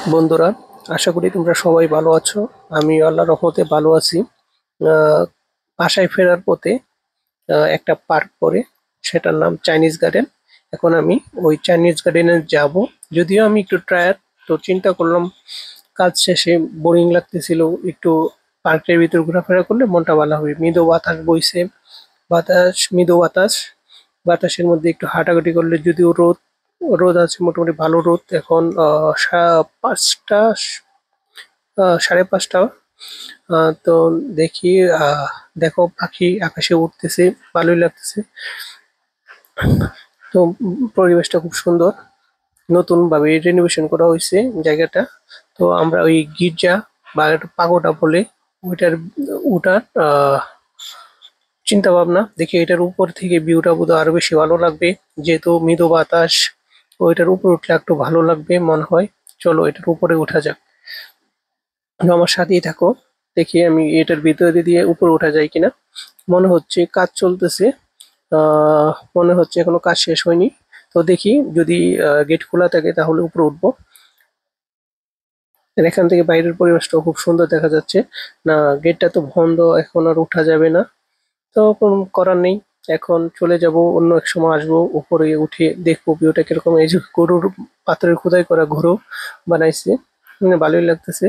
বন্ধুরা, আশা করি তোমরা সবাই ভালো আছো। আমি আল্লাহর রহমতে ভালো আছি। আহ, বাসায় ফেরার পথে একটা পার্ক পড়ে, সেটার নাম চাইনিজ গার্ডেন। এখন আমি ওই চাইনিজ গার্ডেনে যাব। যদিও আমি একটু টায়ার্ড, তো চিন্তা করলাম কাজ শেষে বোরিং লাগতেছিল, একটু পার্কের ভিতর ঘোরাফেরা করলে মনটা ভালো হবে। মৃদু বাতাস বইছে, মৃদু বাতাস, বাতাসের মধ্যে একটু হাঁটাহাঁটি করলে, যদিও রোদ রোদ আছে, মোটামুটি ভালো রোদ। এখন 5:30, 5:30। তো দেখি, দেখো পাখি আকাশে উঠতেছে, ভালোই লাগতেছে। তো পরিবেশটা খুব সুন্দর, নতুন ভাবে রেনোভেশন করা হয়েছে জায়গাটা। তো আমরা ওই গির্জা বা একটা পাগোডা বলে ওইটার ওটার চিন্তা ভাবনা দেখি, এটার উপর থেকে ভিউটা বোধহয় আরো বেশি ভালো লাগবে, যেহেতু মৃদু বাতাস। ওইটার উপর উঠলে একটু ভালো লাগবে মনে হয়। চলো এটার উপরে উঠা যাক, আমার সাথেই থাকো। দেখি আমি এটার ভিতরে দিয়ে উপরে ওঠা যায় কিনা। মনে হচ্ছে কাজ চলতেছে, মনে হচ্ছে এখনো কাজ শেষ হয়নি। তো দেখি যদি গেট খোলা থাকে তাহলে উপরে উঠবো। আর এখান থেকে বাইরের পরিবেশটাও খুব সুন্দর দেখা যাচ্ছে। না, গেটটা তো বন্ধ, এখন আর উঠা যাবে না। তো কোনো করার নেই, এখন চলে যাব, অন্য এক সময় আসবো, উপরে উঠে দেখবো ভিউটা কিরকম। এই যে গরুর পাথরের খোদাই করা ঘরও বানাইছে, ভালোই লাগতেছে।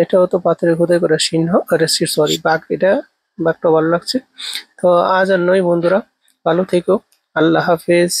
এটাও তো পাথরের খোদাই করা সিংহ, আরে সরি বাঘ, এটা বাঘটা ভালো লাগছে। তো আজ আর নয় বন্ধুরা, ভালো থেকো, আল্লাহ হাফেজ।